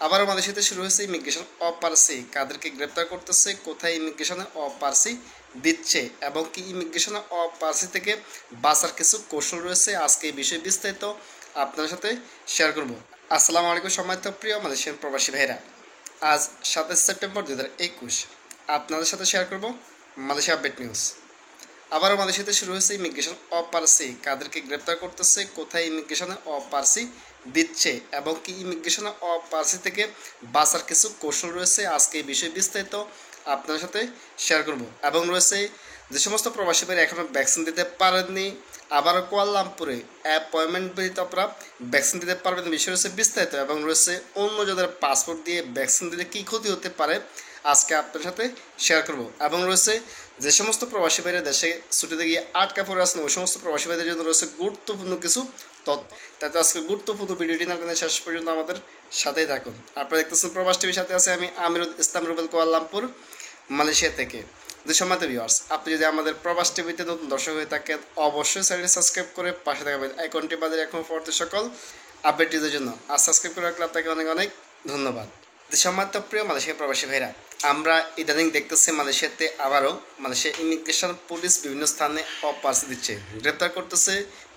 আবারও মালয়েশিয়াতে শুরু হয়েছে ইমিগ্রেশন অপারসি। কাদেরকে গ্রেপ্তার করতেছে, কোথায় ইমিগ্রেশনে অপারসি দিচ্ছে এবং কি ইমিগ্রেশনে অপারসি থেকে বাঁচার কিছু কৌশল রয়েছে। আজকে এই বিষয়ে বিস্তারিত আপনার সাথে শেয়ার করব। আসসালামু আলাইকুম সম্মানিত প্রিয় মালয়েশিয়ান প্রবাসী ভাইরা। আজ 27 সেপ্টেম্বর 2021 আপনাদের সাথে শেয়ার করব মালয়েশিয়া আপডেট নিউজ। আবারও মালয়েশিয়াতে শুরু হয়েছে ইমিগ্রেশন অপারসি। কাদেরকে গ্রেপ্তার করতেছে, কোথায় ইমিগ্রেশনে অপারসি দিচ্ছে এবং কি ইমিগ্রেশনে অপারসি থেকে বাঁচার কিছু কৌশল রয়েছে। আজকে এই বিষয়ে বিস্তারিত আপনার সাথে শেয়ার করব। এবং রয়েছে যে সমস্ত প্রবাসী ভাইরা এখনও ভ্যাকসিন দিতে পারেননি, আবারও কুয়ালালামপুরে অ্যাপয়েন্টমেন্ট ব্যতীত আপনারা ভ্যাকসিন দিতে পারবেন, বিষয় রয়েছে বিস্তারিত। এবং রয়েছে অন্য যাদের পাসপোর্ট দিয়ে ভ্যাকসিন দিলে কী ক্ষতি হতে পারে আজকে আপনার সাথে শেয়ার করব। এবং রয়েছে যে সমস্ত প্রবাসী ভাইরা দেশে ছুটিতে গিয়ে আটকা পড়ে আসেন ওই সমস্ত প্রবাসী ভাইদের জন্য রয়েছে গুরুত্বপূর্ণ কিছু তথ্য। তাতে আজকে গুরুত্বপূর্ণ ভিডিওটি না আপনাদের শেষ পর্যন্ত আমাদের সাথেই থাকুন। আপনারা দেখতেছেন প্রবাস টিভির সাথে আছে আমি আমিরুল ইসলাম রুবেল, কুয়ালালামপুর মালয়েশিয়া থেকে। সম্মানিত ভিউয়ার্স, আপনি যদি আমাদের প্রবাস টিভিতে নতুন দর্শক হয়ে থাকেন অবশ্যই চ্যানেলটি সাবস্ক্রাইব করে পাশে থাকবেন আইকনটি বাজারে এখন পরবর্তী সকল আপডেটের জন্য। আর সাবস্ক্রাইব করে রাখলে আপনাকে অনেক অনেক ধন্যবাদ। সম্মানিত প্রিয় মালয়েশিয়া প্রবাসী ভাইরা, আমরা ইদানিং দেখতেছি মালয়েশিয়াতে আবারও মালয়েশিয়া ইমিগ্রেশন পুলিশ বিভিন্ন স্থানে অপারসি দিচ্ছে, গ্রেপ্তার করতেছে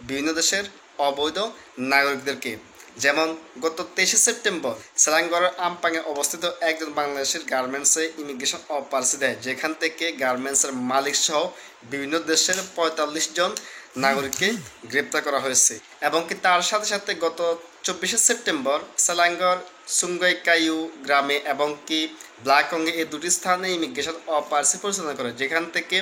বিভিন্ন দেশের অবৈধ নাগরিকদেরকে। যেমন গত 23 সেপ্টেম্বর সেলাঙ্গরের আমপাঙে অবস্থিত একজন বাংলাদেশের গার্মেন্টসে ইমিগ্রেশন অপারসি দেয়, যেখান থেকে গার্মেন্টসের মালিক সহ বিভিন্ন দেশের 45 জন নাগরিককে গ্রেপ্তার করা হয়েছে। এবং কি তার সাথে সাথে গত 24 সেপ্টেম্বর সেলাঙ্গর সুঙ্গাইকাইউ গ্রামে এবং কি ব্লাকঙ্গে এই দুটি স্থানে ইমিগ্রেশন অপারসি পরিচালনা করে, যেখান থেকে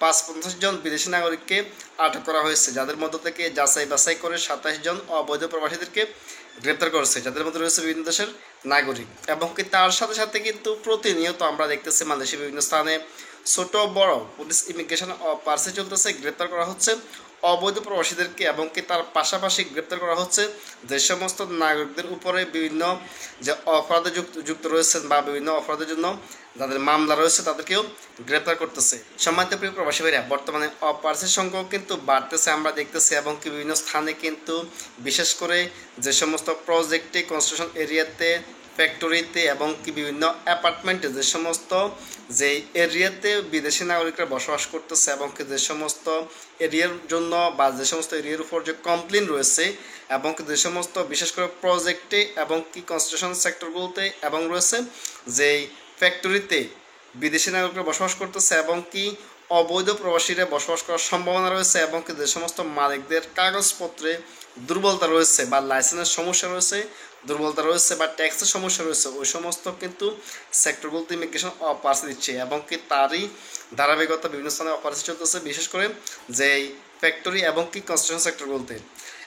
৫৫ জন বিদেশি নাগরিককে আটক করা হয়েছে, যাদের মধ্য থেকে যাচাই বাছাই করে ২৭ জন অবৈধ প্রবাসীদেরকে গ্রেপ্তার করেছে, যাদের মধ্যে রয়েছে বিভিন্ন দেশের নাগরিক। এবং কি তার সাথে সাথে কিন্তু প্রতিনিয়ত আমরা দেখতেছি মালয়েশিয়ার বিভিন্ন স্থানে ছোট বড় পুলিশ ইমিগ্রেশন অপারসি চলতেছে, গ্রেপ্তার করা হচ্ছে অবৈধ প্রবাসীদেরকে। এবং কি তার পাশাপাশি গ্রেপ্তার করা হচ্ছে যে সমস্ত নাগরিকদের উপরে বিভিন্ন যে অপরাধে যুক্ত রয়েছেন বা বিভিন্ন অপরাধের জন্য যাদের মামলা রয়েছে তাদেরকেও গ্রেপ্তার করতেছে। সম্মানিত প্রিয় প্রবাসী ভাইরা, বর্তমানে অপারসির সংখ্যাও কিন্তু বাড়তেছে আমরা দেখতেছি। এবং কি বিভিন্ন স্থানে কিন্তু বিশেষ করে যে সমস্ত প্রজেক্টে কনস্ট্রাকশন এরিয়াতে, ফ্যাক্টরিতে এবং কি বিভিন্ন অ্যাপার্টমেন্টে যে সমস্ত যে এরিয়াতে বিদেশি নাগরিকরা বসবাস করতেছে এবং কি যে সমস্ত এরিয়ার জন্য বা যে সমস্ত এরিয়ার উপর যে কমপ্লেন রয়েছে এবং কি যে সমস্ত বিশেষ করে প্রজেক্টে এবং কি কনস্ট্রাকশন সেক্টরগুলোতে এবং রয়েছে যেই ফ্যাক্টরিতে বিদেশি নাগরিকরা বসবাস করতেছে এবং কি অবৈধ প্রবাসীরা বসবাস করার সম্ভাবনা রয়েছে এবং কি যে সমস্ত মালিকদের কাগজপত্রে দুর্বলতা রয়েছে বা লাইসেন্সের সমস্যা রয়েছে, দুর্বলতা রয়েছে বা ট্যাক্সের সমস্যা রয়েছে, ওই সমস্ত কিন্তু সেক্টরগুলোতে ইমিগ্রেশন অপারসি দিচ্ছে। এবং কি তারই ধারাবাহিকতা বিভিন্ন স্থানে অপারসি চলতেছে, বিশেষ করে যেই ফ্যাক্টরি এবং কি কনস্ট্রাকশন সেক্টরগুলোতে।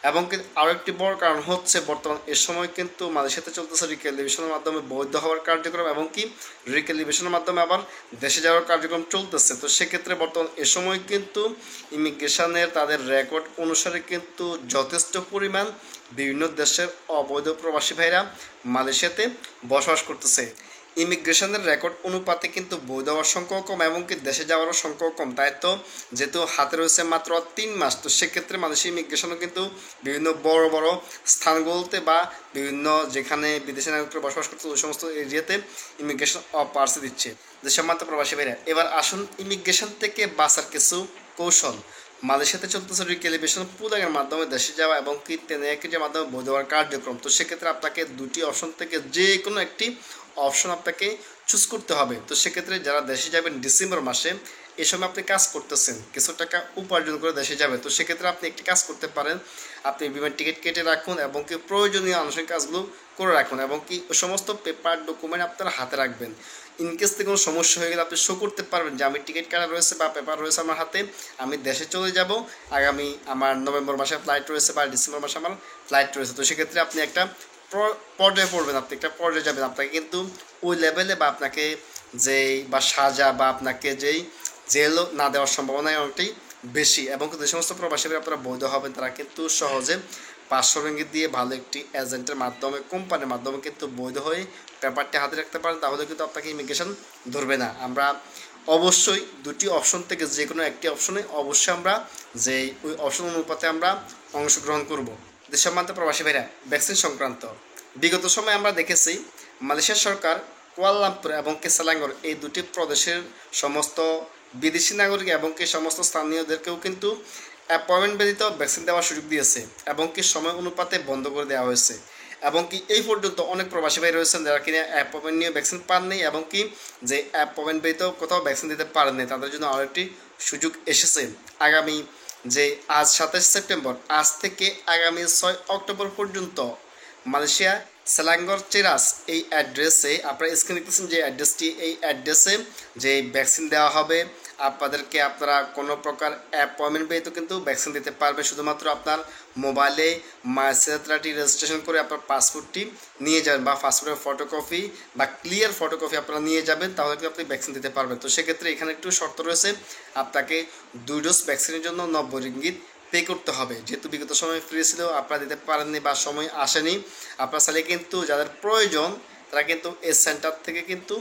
এবং কি আরও একটি বড় কারণ হচ্ছে বর্তমান এ সময় কিন্তু মালয়েশিয়াতে চলতেছে রিক্যালিব্রেশনের মাধ্যমে বৈধ হওয়ার কার্যক্রম এবং কি রিক্যালিব্রেশনের মাধ্যমে আবার দেশে যাওয়ার কার্যক্রম চলতেছে। তো সেক্ষেত্রে বর্তমান এ সময় কিন্তু ইমিগ্রেশনের তাদের রেকর্ড অনুসারে কিন্তু যথেষ্ট পরিমাণ বিভিন্ন দেশের অবৈধ প্রবাসী ভাইরা মালয়েশিয়াতে বসবাস করতেছে। ইমিগ্রেশনের রেকর্ড অনুপাতে কিন্তু বৈধ হওয়ার সংখ্যাও কম এবং কি দেশে যাওয়ারও সংখ্যাও কম। তাই তো যেহেতু হাতে রয়েছে মাত্র ৩ মাস, তো সেক্ষেত্রে মালয়েশিয়া ইমিগ্রেশনও কিন্তু বিভিন্ন বড় বড় স্থানগুলোতে বা বিভিন্ন যেখানে বিদেশি নাগরিকরা বসবাস করছে ওই সমস্ত এরিয়াতে ইমিগ্রেশন অপারসি দিচ্ছে। যে সম্মানিত প্রবাসী ভাইরা, এবার আসুন ইমিগ্রেশন থেকে বাঁচার কিছু কৌশল। মালয়েশিয়াতে চলতেছে রিক্যালিব্রেশন পুলিংয়ের মাধ্যমে দেশে যাওয়া এবং কি টেনেকেটের মাধ্যমে বৈধ হওয়ার কার্যক্রম। তো সেক্ষেত্রে আপনাকে দুটি অপশন থেকে যে কোনো একটি অপশন আপনাকে চুজ করতে হবে। তো সেক্ষেত্রে যারা দেশে যাবেন ডিসেম্বর মাসে, এই সময় আপনি কাজ করতেছেন, কিছু টাকা উপার্জন করে দেশে যাবে, তো সেক্ষেত্রে আপনি একটি কাজ করতে পারেন, আপনি বিমান টিকিট কেটে রাখুন এবং কি প্রয়োজনীয় আনুষ্ঠানিক কাজগুলো করে রাখুন এবং কি সমস্ত পেপার ডকুমেন্ট আপনার হাতে রাখবেন। ইনকেস থেকে কোনো সমস্যা হয়ে গেলে আপনি শো করতে পারবেন যে আমি টিকিট কাটা রয়েছে বা পেপার রয়েছে আমার হাতে, আমি দেশে চলে যাব, আগামী আমার নভেম্বর মাসে ফ্লাইট রয়েছে বা ডিসেম্বর মাসে আমার ফ্লাইট রয়েছে। তো সেক্ষেত্রে আপনি একটা পর্যায়ে পড়বেন, আপনি একটা পর্যায়ে যাবেন, আপনাকে কিন্তু ওই লেভেলে বা আপনাকে যেই বা সাজা বা আপনাকে যেই জেলও না দেওয়ার সম্ভাবনা অনেকটাই বেশি। এবং যে সমস্ত প্রবাসীরা আপনারা বৈধ হবেন তারা কিন্তু সহজে ৫০০ রিঙ্গিত দিয়ে ভালো একটি এজেন্টের মাধ্যমে কোম্পানির মাধ্যমে কিন্তু বৈধ হয়ে পেপারটি হাতে রাখতে পারেন, তাহলে কিন্তু আপনাকে ইমিগ্রেশন ধরবে না। আমরা অবশ্যই দুটি অপশন থেকে যে কোনো একটি অপশনে অবশ্যই আমরা যে ওই অপশন অনুপাতে আমরা অংশগ্রহণ করব। দেশের মাধ্যমে প্রবাসী ভাইরা, ভ্যাকসিন সংক্রান্ত বিগত সময়ে আমরা দেখেছি মালয়েশিয়া সরকার কুয়ালালামপুর এবং কি সেলাঙ্গর এই দুটি প্রদেশের সমস্ত বিদেশি নাগরিক এবং কি সমস্ত স্থানীয়দেরকেও কিন্তু অ্যাপয়েন্টমেন্ট ব্যতীত ভ্যাকসিন দেওয়ার সুযোগ দিয়েছে এবং কি সময় অনুপাতে বন্ধ করে দেওয়া হয়েছে এবং কি এই পর্যন্ত অনেক প্রবাসী ভাই রয়েছেন যারা কিনা অ্যাপয়েন্টমেন্ট নিয়ে ভ্যাকসিন পাননি এবং কি যে অ্যাপয়েন্টমেন্ট ব্যতীত কোথাও ভ্যাকসিন দিতে পারেননি তাদের জন্য আরেকটি সুযোগ এসেছে। আগামী যে আজ 27 সেপ্টেম্বর আজ থেকে আগামী 6 অক্টোবর পর্যন্ত মালয়েশিয়া সেলাঙ্গর চেরাস এই অ্যাড্রেসে আপনারা স্ক্রিন দেখতেছেন যে অ্যাড্রেসটি, এই অ্যাড্রেসে যে ভ্যাকসিন দেওয়া হবে আপনাদেরকে আপনারা কোনো প্রকার অ্যাপয়েন্টমেন্ট পেয়ে তো কিন্তু ভ্যাকসিন দিতে পারবে। শুধুমাত্র আপনার মোবাইলে মাইসেরাটি রেজিস্ট্রেশন করে আপনার পাসপোর্টটি নিয়ে যাবেন বা পাসপোর্টের ফটোকপি বা ক্লিয়ার ফটোকপি আপনারা নিয়ে যাবেন, তাহলে কিন্তু আপনি ভ্যাকসিন দিতে পারবেন। তো সেক্ষেত্রে এখানে একটু শর্ত রয়েছে, আপনাকে 2 ডোজ ভ্যাকসিনের জন্য 90 রিঙ্গিত পে করতে হবে। যেহেতু বিগত সময় ফ্রি ছিল আপনারা দিতে পারেননি বা সময় আসেনি, আপনারা চাইলে কিন্তু যাদের প্রয়োজন তারা কিন্তু এই সেন্টার থেকে কিন্তু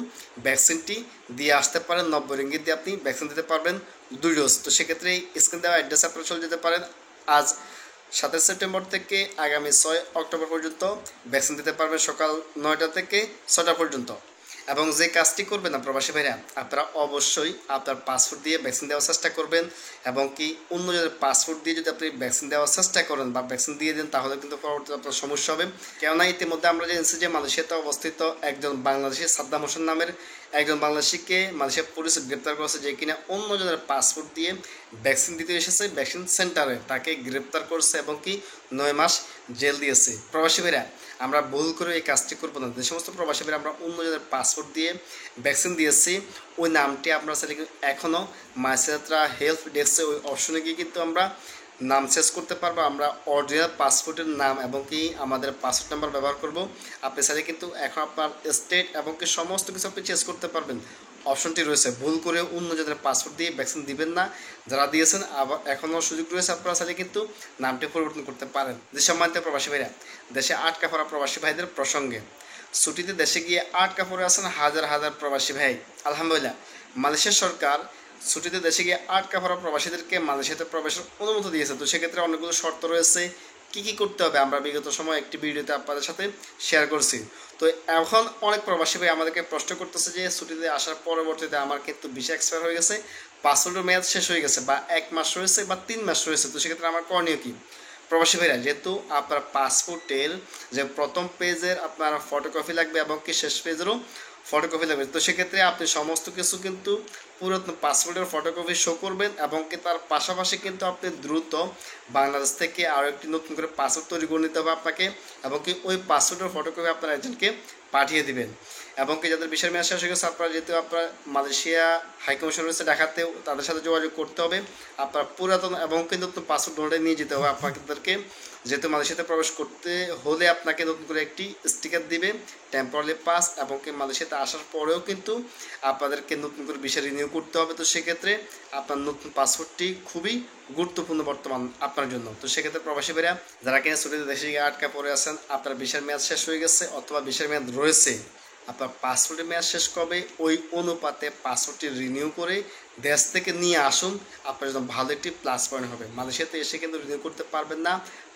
ভ্যাকসিনটি দিয়ে আসতে পারেন। 90 রিঙ্গিত দিয়ে আপনি ভ্যাকসিন দিতে পারবেন 2 ডোজ। তো সেক্ষেত্রে স্ক্রিন দেওয়া অ্যাড্রেসে আপনারা চলে যেতে পারেন। আজ 27 সেপ্টেম্বর থেকে আগামী 6 অক্টোবর পর্যন্ত ভ্যাকসিন দিতে পারবেন সকাল 9টা থেকে 6টা পর্যন্ত। এবং যে কাজটি করবেন না প্রবাসী ভাইরা, আপনারা অবশ্যই আপনার পাসপোর্ট দিয়ে ভ্যাকসিন দেওয়ার চেষ্টা করবেন এবং কি অন্যজনের পাসপোর্ট দিয়ে যদি আপনি ভ্যাকসিন দেওয়ার চেষ্টা করেন বা ভ্যাকসিন দিয়ে দেন তাহলে কিন্তু পরবর্তীতে আপনার সমস্যা হবে। কেননা ইতিমধ্যে আমরা জেনেছি যে মালয়েশিয়াতে অবস্থিত একজন বাংলাদেশি সাদ্দাম হোসেন নামের একজন বাংলাদেশিকে মালয়েশিয়া পুলিশ গ্রেপ্তার করেছে, যে কিনা অন্যজনের পাসপোর্ট দিয়ে ভ্যাকসিন দিতে এসেছে ভ্যাকসিন সেন্টারে, তাকে গ্রেপ্তার করছে এবং কি 9 মাস জেল দিয়েছে। প্রবাসী ভাইরা, আমরা ভুল করে এই কাজটি করবো না। যে সমস্ত প্রবাসী ভাইরা আমরা অন্যজনের পাসপোর্ট দিয়ে ভ্যাকসিন দিয়েছি ওই নামটি আপনারা চাইলে এখনও মাইসেরাত্রা হেল্প ডেস্কে ওই অপশনে গিয়ে কিন্তু আমরা নাম চেঞ্জ করতে পারবো। আমরা অরিজিনাল পাসপোর্টের নাম এবং কি আমাদের পাসপোর্ট নাম্বার ব্যবহার করব। আপনি চাইলে কিন্তু এখন আপনার স্টেট এবং কি সমস্ত কিছু আপনি চেঞ্জ করতে পারবেন, অপশনটি রয়েছে। ভুল করে অন্য যাদের পাসপোর্ট দিয়ে ভ্যাকসিন দিবেন না, যারা দিয়েছেন আবার এখনও সুযোগ রয়েছে, আপনারা চাইলে কিন্তু নামটি পরিবর্তন করতে পারেন। যে সম্মানিত প্রবাসী ভাইরা, দেশে আটকা পড়া প্রবাসী ভাইদের প্রসঙ্গে ছুটিতে দেশে গিয়ে আটকা পড়ে আছেন হাজার হাজার প্রবাসী ভাই। আলহামদুলিল্লাহ, মালয়েশিয়া সরকার ছুটিতে দেশে গিয়ে আটকা পড়া প্রবাসীদেরকে মালয়েশিয়াতে প্রবেশের অনুমতি দিয়েছে। তো সেক্ষেত্রে অনেকগুলো শর্ত রয়েছে, কী কী করতে হবে আমরা বিগত সময় একটি ভিডিওতে আপনাদের সাথে শেয়ার করছি। তো এখন অনেক প্রবাসী ভাই আমাদেরকে প্রশ্ন করতেছে যে ছুটিতে আসার পরবর্তীতে আমার কিন্তু ভিসা এক্সপায়ার হয়ে গেছে, পাসপোর্টের মেয়াদ শেষ হয়ে গেছে, বা 1 মাস রয়েছে বা 3 মাস রয়েছে। তো সেক্ষেত্রে আমার করণীয় কী? প্রবাসী ভাইরা, যেহেতু আপনার পাসপোর্টের যে প্রথম পেজের আপনার ফটোকপি লাগবে এবং কি শেষ পেজেরও ফটোকপি লাগবে, তো সেক্ষেত্রে আপনি সমস্ত কিছু কিন্তু পুরাতন পাসপোর্টের ফটোকপি শো করবেন এবং কি তার পাশাপাশি কিন্তু আপনি দ্রুত বাংলাদেশ থেকে আরও একটি নতুন করে পাসপোর্ট তৈরি করে নিতে হবে আপনাকে এবং কি ওই পাসপোর্টের ফটোকপি আপনার এজেন্টকে পাঠিয়ে দিবেন। এবং কি যাদের ভিসার মেয়াদ শেষ হয়ে গেছে আপনারা যেহেতু আপনার মালয়েশিয়া হাইকমিশন রয়েছে ঢাকাতেও, তাদের সাথে যোগাযোগ করতে হবে। আপনার পুরাতন এবং কি নতুন পাসপোর্ট ডোনারে নিয়ে যেতে হবে আপনাদেরকে, যেহেতু মালয়েশিয়াতে প্রবেশ করতে হলে আপনাকে নতুন করে একটি স্টিকার দিবে টেম্পোরারি পাস, এবং কি মালয়েশিয়াতে আসার পরেও কিন্তু আপনাদেরকে নতুন করে ভিসা রিনিউ করতে হবে। তো সেক্ষেত্রে আপনার নতুন পাসপোর্টটি খুবই গুরুত্বপূর্ণ বর্তমান আপনার জন্য। তো সেক্ষেত্রে প্রবাসী ভাইরা যারা কিনা ছুটিতে দেশে গিয়ে আটকা পড়ে আছেন, আপনার ভিসার মেয়াদ শেষ হয়ে গেছে অথবা ভিসার মেয়াদ রয়েছে, আপনার পাসপোর্টের মেয়াদ শেষ কবে ওই অনুপাতে পাসপোর্টটি রিনিউ করে দেশ থেকে নিয়ে আসুন, আপনার জন্য ভালো একটি প্লাস পয়েন্ট হবে। মালয়েশিয়াতে এসে কিন্তু রিনিউ করতে পারবেন না,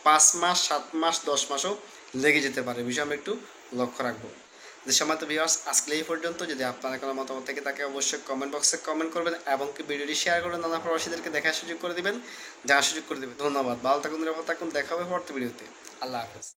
5 মাস 7 মাস 10 মাসও লেগে যেতে পারে, বিষয় আমরা একটু লক্ষ্য রাখবো। যে সম্মানিত ভিউয়ার্স, আজকে এই পর্যন্ত। যদি আপনার কোনো মতামত থেকে তাকে অবশ্যই কমেন্ট বক্সে কমেন্ট করবেন এবং কি ভিডিওটি শেয়ার করে নানা প্রবাসীদেরকে দেখার সুযোগ করে দিবেন, জানার সুযোগ করে দেবেন। ধন্যবাদ, ভালো থাকুন, নিরাপদ থাকুন, দেখা হবে পরবর্তী ভিডিওতে। আল্লাহ হাফেজ।